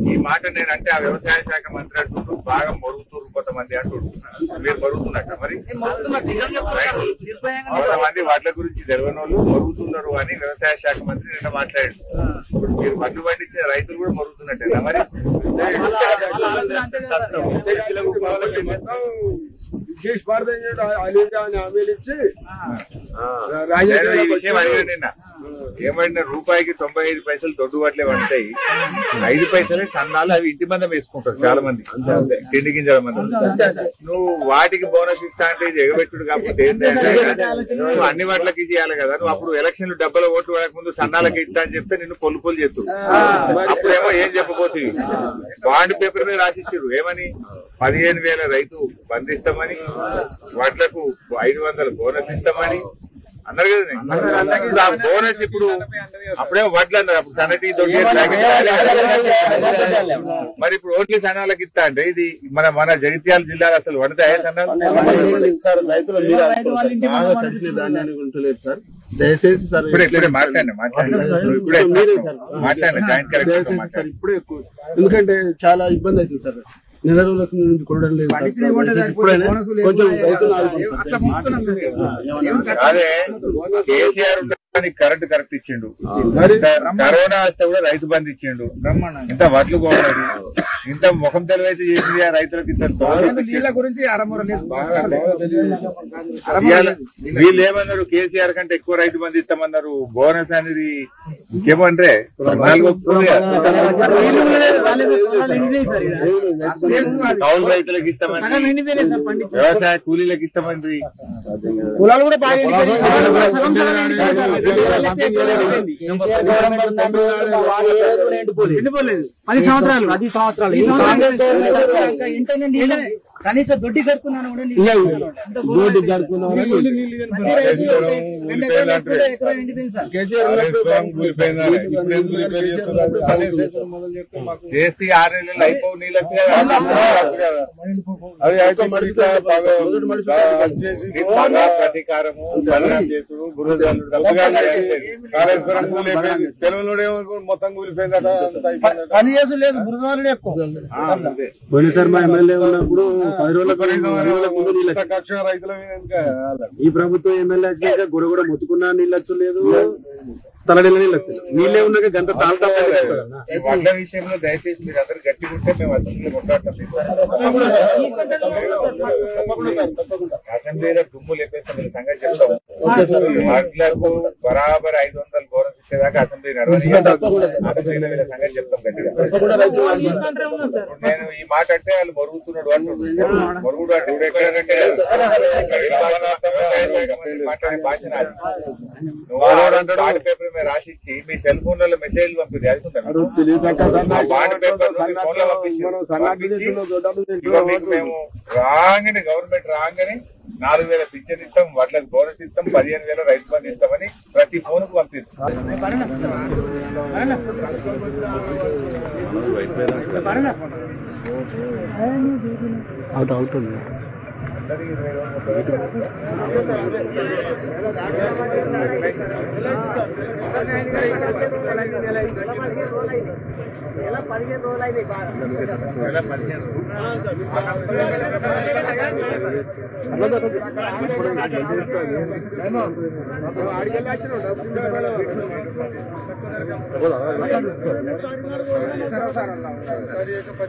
ఈ మాట నేనంటే ఆ వ్యవసాయ శాఖ మంత్రి అంటుండ్రు బాగా మరుగుతున్నారు కొంతమంది అంటుండ్రు. మీరు మరుగుతున్నట్ట మరి కొంతమంది వాటి గురించి తెలియని వాళ్ళు మరుగుతున్నారు అని వ్యవసాయ శాఖ మంత్రి నిన్న మాట్లాడారు. ఇప్పుడు మీరు వడ్లు పండించిన రైతులు కూడా మరుగుతున్నట్టేనా మరి? విషయం అడిగాను నిన్న. ఏమంటే రూపాయికి 95 పైసలు దొడ్డు వడ్లే పడతాయి, 5 పైసలే సన్నాలు. అవి ఇంటి మందం వేసుకుంటారు చాలా మంది, తిండి గింజల మందం. నువ్వు వాటికి బోనస్ ఇస్తా అంటే ఇది ఎగబెట్టుడు కాకపోతే నువ్వు అన్ని వాటికి చేయాలి కదా. నువ్వు అప్పుడు ఎలక్షన్లు డబ్బల ఓట్లు పడక ముందు సన్నాలకి ఇస్తా అని చెప్తే నిన్ను పొల్లు చేస్తూ అప్పుడేమో ఏం చెప్పబోతుంది. బాండ్ పేపర్ మీద రాసిచ్చారు ఏమని, 15,000 రైతు బంధిస్తామని, వడ్లకు 500 బోనస్ ఇస్తామని అన్నారు కదా. ఆ బోనస్ ఇప్పుడు అప్పుడేమో వడ్లు అన్నారు, అప్పుడు సన్నటి దొడ్డి మరి ఇప్పుడు ఓట్లీ సన్నాలకు ఇస్తా అంటే ఇది మన జగిత్యాల జిల్లాలో అసలు వండుతాయా సన్నాలు? దయచేసి సార్ ఇప్పుడే మాట్లాడినా జాయింట్ కలెక్టర్ సార్ ఇప్పుడే ఎక్కువ, ఎందుకంటే చాలా ఇబ్బంది అవుతుంది సార్. నెల రోజుల నుంచి కొనడం లేదు. అదే కేసీఆర్ కరెంట్ కరెక్ట్ ఇచ్చిండు, కరోనా వస్తే కూడా రైతు బంధు ఇచ్చిండు, ఇంత వడ్లు పోవాలి, ఇంత ముఖం తెలివైతే చేసింది ఆ రైతులకు. వీళ్ళు ఏమన్నారు, కేసీఆర్ కంటే ఎక్కువ రైతు బంధు ఇస్తామన్నారు. బోనస్ అనేది ఇంకేమంటే 4 కౌలు రైతులకు ఇస్తామని, వ్యవసాయ కూలీలకు ఇస్తామని. కులాలు కూడా బాగా కనీసం దొడ్డి కడుతున్నాను చేస్తే 6 నెలలు అయిపోవు నీళ్ళు ప్రతీకారము చేసుడు మొత్తం కూలిపోయిందట. పని చేసు లేదు, బురదలు ఎక్కువ. పోయినసారి మా ఎమ్మెల్యే ఉన్నప్పుడు 10 రోజుల ముందు నీళ్ళు రైతుల ఈ ప్రభుత్వం ఎమ్మెల్యే వచ్చినాక గుడ మొత్తుకున్నా నీళ్ళు వచ్చలేదు, తలడీల నీళ్ళు వచ్చలేదు. నీళ్ళే ఉన్నాక గంట తాళతా. వడ్ల విషయంలో దయచేసి మీరు అందరు గట్టిగా ఉంటే మేము అసెంబ్లీలో కొట్లాడతాం. అసెంబ్లీలో దుమ్ము లేపేస్తాం, మీరు సంగతి చెప్తాం. వడ్లకు బరాబర్ 500 బోనస్ ఇచ్చేదాకా అసెంబ్లీ నడవాలి. అసెంబ్లీలో వీళ్ళ సంగతి చెప్తాం గట్టిగా. నేను ఈ మాట అంటే వాళ్ళు మరుగుతున్నాడు అంటున్నాడు. మరుగుడు అంటే మాట్లాడే భాష నాది. బాండ్ పేపర్ మీద రాసిచ్చి మీ సెల్ ఫోన్లలో మెసేజ్ పంపింది బాండ్ పేపర్ ఫోన్ లో పంపించి మేము రాగానే గవర్నమెంట్ రాగానే 4,000 పింఛన్ ఇస్తాం, వడ్లకు బోనస్ ఇస్తాం, 15,000 రైతు బంధు ఇస్తామని ప్రతి ఫోన్ కు పంపిస్తాం.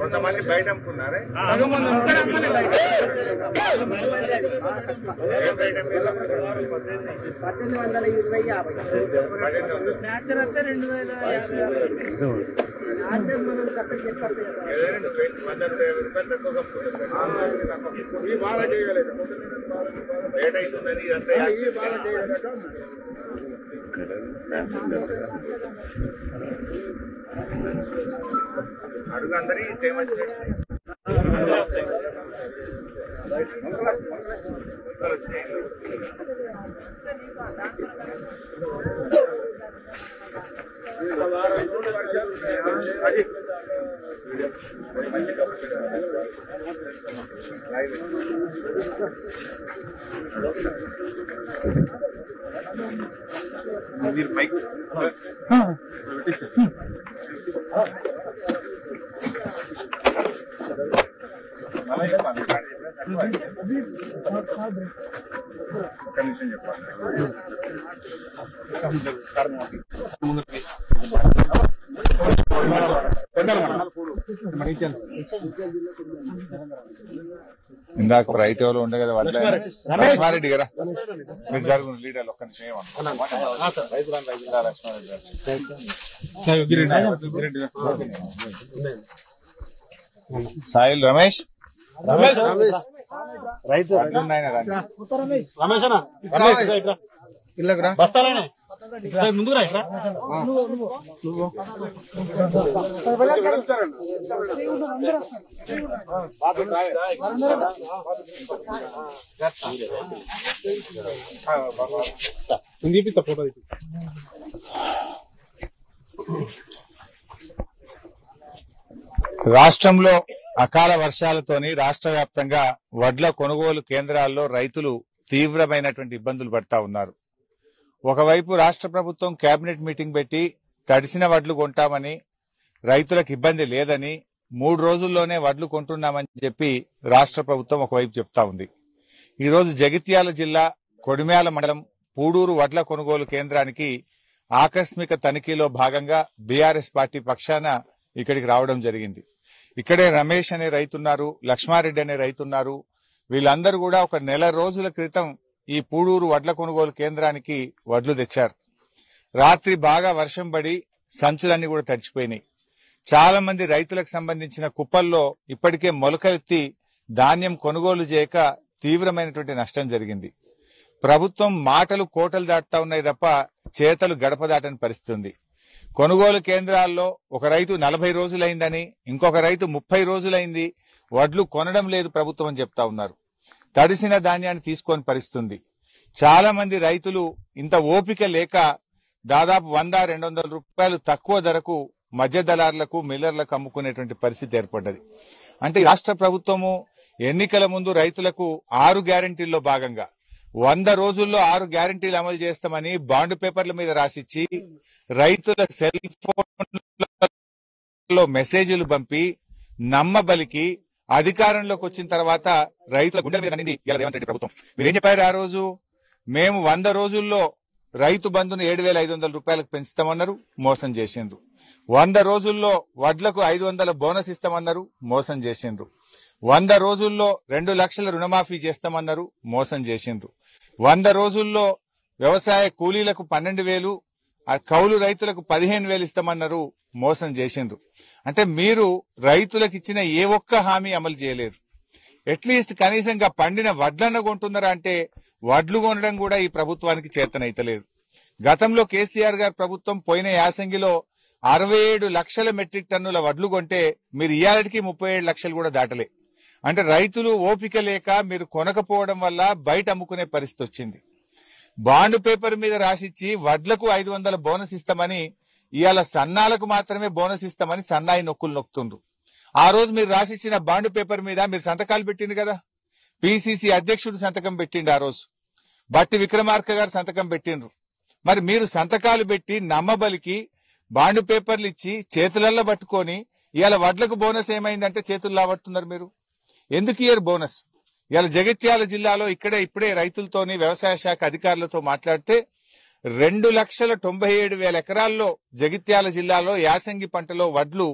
కొంతమంది బయట అమ్ముకున్నారే, రేట్ అవుతుందని అడుగు అందరి మీరు మైక్ ఒక్క నిమిషం చెప్పండి. ఇందాక రైతు ఎవరు ఉండే కదా వడ్ల లక్ష్మారెడ్డి గారా మీరు జరుగుతుంది లీడర్లు ఒక్క నిమిషం సాయిల్ రమేష్ రైతు బస్తాలనే ముందుకు రా ఫోటో రాష్ట్రంలో అకాల వర్షాలతోని రాష్ట్ర వ్యాప్తంగా వడ్ల కొనుగోలు కేంద్రాల్లో రైతులు తీవ్రమైనటువంటి ఇబ్బందులు పడతా ఉన్నారు. ఒకవైపు రాష్ట్ర ప్రభుత్వం కేబినెట్ మీటింగ్ పెట్టి తడిసిన వడ్లు కొంటామని, రైతులకు ఇబ్బంది లేదని, 3 రోజుల్లోనే వడ్లు కొంటున్నామని చెప్పి రాష్ట్ర ప్రభుత్వం ఒకవైపు చెప్తా ఉంది. ఈరోజు జగిత్యాల జిల్లా కొడిమ్యాల మండలం పూడూరు వడ్ల కొనుగోలు కేంద్రానికి ఆకస్మిక తనిఖీలో భాగంగా బీఆర్ఎస్ పార్టీ పక్షాన ఇక్కడికి రావడం జరిగింది. ఇక్కడే రమేష్ అనే రైతున్నారు, లక్ష్మారెడ్డి అనే రైతున్నారు. వీళ్ళందరూ కూడా ఒక నెల రోజుల క్రితం ఈ పూడూరు వడ్ల కొనుగోలు కేంద్రానికి వడ్లు తెచ్చారు. రాత్రి బాగా వర్షం పడి సంచులన్నీ కూడా తడిచిపోయినాయి. చాలా మంది రైతులకు సంబంధించిన కుప్పల్లో ఇప్పటికే మొలకెత్తి ధాన్యం కొనుగోలు చేయక తీవ్రమైనటువంటి నష్టం జరిగింది. ప్రభుత్వం మాటలు కోటలు దాటుతా ఉన్నాయి తప్ప చేతలు గడప దాటని పరిస్థితి ఉంది. కొనుగోలు కేంద్రాల్లో ఒక రైతు 40 రోజులైందని, ఇంకొక రైతు 30 రోజులైంది, వడ్లు కొనడం లేదు ప్రభుత్వం అని చెప్తా ఉన్నారు. తడిసిన ధాన్యాన్ని తీసుకొని పరిస్థితుంది. చాలా మంది రైతులు ఇంత ఓపిక లేక దాదాపు 100-200 రూపాయలు తక్కువ ధరకు మధ్య దళారులకు మిల్లర్లకు అమ్ముకునేటువంటి పరిస్థితి ఏర్పడ్డది. అంటే రాష్ట్ర ప్రభుత్వము ఎన్నికల ముందు రైతులకు 6 గ్యారెంటీల్లో భాగంగా 100 రోజుల్లో 6 గ్యారెంటీలు అమలు చేస్తామని బాండ్ పేపర్ల మీద రాసిచ్చి రైతుల సెల్ ఫోన్లో మెసేజ్లు పంపి నమ్మబలికి అధికారంలోకి వచ్చిన తర్వాత రైతుల గుండెల మీద నింది రేవంత్ రెడ్డి ప్రభుత్వం. మీరేం చెప్పారు ఆ రోజు? మేము 100 రోజుల్లో రైతు బంధును 7,500 రూపాయలకు పెంచుతామన్నారు, మోసం చేసిండ్రు. 100 రోజుల్లో వడ్లకు 500 బోనస్ ఇస్తామన్నారు, మోసం చేసిండ్రు. 100 రోజుల్లో 2 లక్షల రుణమాఫీ చేస్తామన్నారు, మోసం చేసిండ్రు. 100 రోజుల్లో వ్యవసాయ కూలీలకు 12,000, కౌలు రైతులకు 15,000 ఇస్తామన్నారు, మోసం చేసిండ్రు. అంటే మీరు రైతులకు ఇచ్చిన ఏ ఒక్క హామీ అమలు చేయలేరు. అట్లీస్ట్ కనీసంగా పండిన వడ్లన్న కొంటున్నారా అంటే వడ్లు కొనడం కూడా ఈ ప్రభుత్వానికి చేతనైతలేదు. గతంలో కేసీఆర్ గారి ప్రభుత్వం పోయిన యాసంగిలో 67 లక్షల మెట్రిక్ టన్నుల వడ్లు కొంటే మీరు ఇయాలటికి 37 లక్షలు కూడా దాటలే. అంటే రైతులు ఓపిక లేక మీరు కొనకపోవడం వల్ల బయట అమ్ముకునే పరిస్థితి వచ్చింది. బాండ్ పేపర్ మీద రాసిచ్చి వడ్లకు 500 బోనస్ ఇస్తామని, ఇవాళ సన్నాలకు మాత్రమే బోనస్ ఇస్తామని సన్నాయి నొక్కులు నొక్కుతుండ్రు. ఆ రోజు మీరు రాసిచ్చిన బాండ్ పేపర్ మీద మీరు సంతకాలు పెట్టిండు కదా, పిసిసి అధ్యక్షుడు సంతకం పెట్టిండు, ఆ రోజు బట్టి విక్రమార్క గారు సంతకం పెట్టిండ్రు. మరి మీరు సంతకాలు పెట్టి నమ్మబలికి బాండ్ పేపర్లు ఇచ్చి చేతులల్లో పట్టుకొని ఇవాళ వడ్లకు బోనస్ ఏమైందంటే చేతుల్లో పట్టున్నారు. మీరు ఎందుకు ఇయ్యరు బోనస్? ఇవాళ జగిత్యాల జిల్లాలో ఇప్పుడే రైతులతోని వ్యవసాయ శాఖ అధికారులతో మాట్లాడితే 2,97,000 ఎకరాల్లో జగిత్యాల జిల్లాలో యాసంగి పంటలో వడ్లు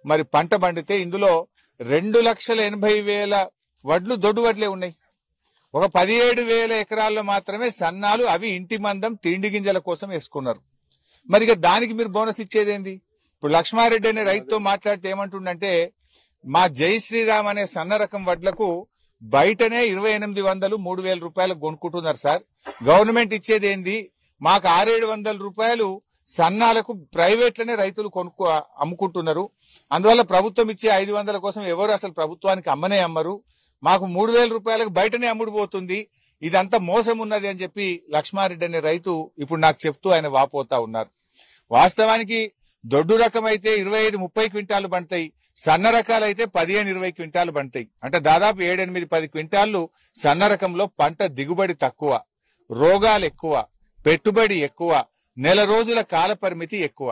మరి పంట పండితే ఇందులో 2,80,000 వడ్లు దొడ్డు వడ్లే ఉన్నాయి. ఒక 17,000 ఎకరాల్లో మాత్రమే సన్నాలు, అవి ఇంటి మందం తిండి గింజల కోసం వేసుకున్నారు. మరి ఇక దానికి మీరు బోనస్ ఇచ్చేదేంది? ఇప్పుడు లక్ష్మారెడ్డి అనే రైతుతో మాట్లాడితే ఏమంటుండంటే, మా జై శ్రీరామ్ అనే సన్న రకం వడ్లకు బయటనే 2,800, 3,000 రూపాయలకు కొనుక్కుంటున్నారు సార్. గవర్నమెంట్ ఇచ్చేదేంది? మాకు 600-700 రూపాయలు సన్నాలకు ప్రైవేట్లనే రైతులు అమ్ముకుంటున్నారు. అందువల్ల ప్రభుత్వం ఇచ్చే 500 కోసం ఎవరు అసలు ప్రభుత్వానికి అమ్మనే అమ్మరు. మాకు 3,000 రూపాయలకు బయటనే అమ్ముడుపోతుంది. ఇదంతా మోసం ఉన్నది అని చెప్పి లక్ష్మారెడ్డి అనే రైతు ఇప్పుడు నాకు చెప్తూ ఆయన వాపోతా ఉన్నారు. వాస్తవానికి దొడ్డు రకం అయితే 25-30 క్వింటాలు పండుతాయి, సన్న రకాలైతే 15-20 క్వింటాలు పండుతాయి. అంటే దాదాపు 7-8-10 క్వింటాళ్లు సన్న రకంలో పంట దిగుబడి తక్కువ, రోగాలు ఎక్కువ, పెట్టుబడి ఎక్కువ, నెల రోజుల కాల పరిమితి ఎక్కువ.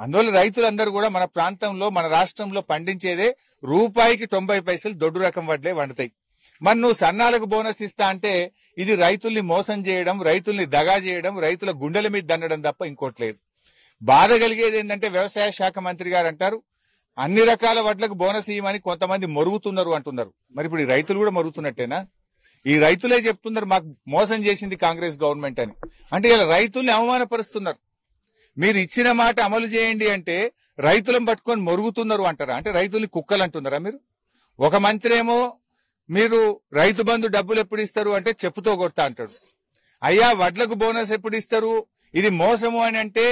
అందువల్ల రైతులందరూ కూడా మన ప్రాంతంలో మన రాష్ట్రంలో పండించేదే రూపాయికి 90 పైసలు దొడ్డు రకం వడ్లే వండుతాయి. మరి నువ్వు సన్నాలకు బోనస్ ఇస్తా అంటే ఇది రైతుల్ని మోసం చేయడం, రైతుల్ని దగా చేయడం, రైతుల గుండెల మీద దండడం తప్ప ఇంకోట్లేదు. బాధ కలిగేది ఏంటంటే వ్యవసాయ శాఖ మంత్రి గారు అంటారు అన్ని రకాల వడ్లకు బోనస్ ఇవ్వమని కొంతమంది మొరుగుతున్నారు అంటున్నారు. మరి ఇప్పుడు ఈ రైతులు కూడా మొరుగుతున్నట్టేనా? ఈ రైతులే చెప్తున్నారు మాకు మోసం చేసింది కాంగ్రెస్ గవర్నమెంట్ అని. అంటే ఇలా రైతుల్ని అవమానపరుస్తున్నారు. మీరు ఇచ్చిన మాట అమలు చేయండి అంటే రైతులను పట్టుకొని మొరుగుతున్నారు అంటారా? అంటే రైతుల్ని కుక్కలు అంటున్నారా మీరు? ఒక మంత్రి ఏమో మీరు రైతు బంధు డబ్బులు ఎప్పుడు ఇస్తారు అంటే చెప్పుతో కొడతా అంటాడు. అయ్యా వడ్లకు బోనస్ ఎప్పుడు ఇస్తారు, ఇది మోసము అని అంటే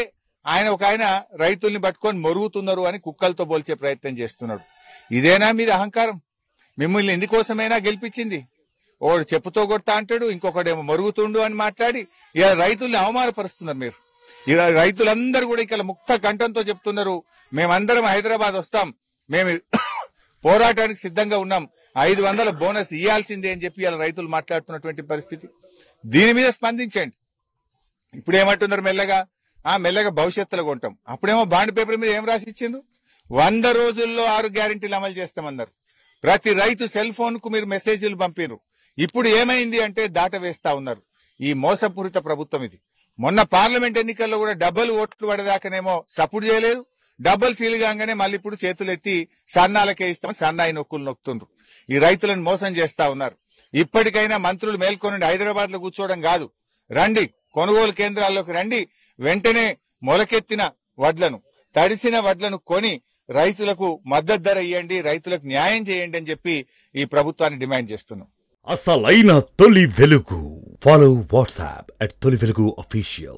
ఆయన రైతుల్ని పట్టుకొని మొరుగుతున్నారు అని కుక్కలతో పోల్చే ప్రయత్నం చేస్తున్నాడు. ఇదేనా మీరు అహంకారం? మిమ్మల్ని ఎందుకోసమైనా గెలిపించింది? ఒకడు చెప్పుతో కొడతా అంటాడు, ఇంకొకడేమో మొరుగుతుండు అని మాట్లాడి ఇలా రైతుల్ని అవమానపరుస్తున్నారు మీరు. ఇలా రైతులందరూ కూడా ఇక్కడ ముక్త కంఠంతో చెప్తున్నారు మేమందరం హైదరాబాద్ వస్తాం, మేము పోరాటానికి సిద్ధంగా ఉన్నాం, 500 బోనస్ ఇవ్వాల్సిందే అని చెప్పి ఇలా రైతులు మాట్లాడుతున్నటువంటి పరిస్థితి. దీని మీద స్పందించండి. ఇప్పుడు ఏమంటున్నారు మెల్లగా భవిష్యత్తులో కొంటాం. అప్పుడేమో బాండ్ పేపర్ మీద ఏం రాసి ఇచ్చిండ్రు? 100 రోజుల్లో 6 గ్యారెంటీలు అమలు చేస్తామన్నారు. ప్రతి రైతు సెల్ ఫోన్ కు మీరు మెసేజ్లు పంపినరు. ఇప్పుడు ఏమైంది అంటే దాట వేస్తా ఉన్నారు. ఈ మోసపూరిత ప్రభుత్వం ఇది. మొన్న పార్లమెంట్ ఎన్నికల్లో కూడా డబ్బులు ఓట్లు పడేదాకానేమో సపోర్ట్ చేయలేదు, డబ్బులు సీలుగానే మళ్ళీ ఇప్పుడు చేతులు ఎత్తి సన్నాలకే ఇస్తామని సన్నాయి నొక్కులు నొక్కుతుండ్రు. ఈ రైతులను మోసం చేస్తా ఉన్నారు. ఇప్పటికైనా మంత్రులు మేల్కొనండి. హైదరాబాద్ లో కూర్చోవడం కాదు, రండి కొనుగోలు కేంద్రాల్లోకి రండి. వెంటనే మొలకెత్తిన వడ్లను, తడిసిన వడ్లను కొని రైతులకు మద్దతు ధర ఇవ్వండి, రైతులకు న్యాయం చేయండి అని చెప్పి ఈ ప్రభుత్వాన్ని డిమాండ్ చేస్తున్నాం. అసలైన తొలి వెలుగు. ఫాలో వాట్సాప్ @తొలి వెలుగు official.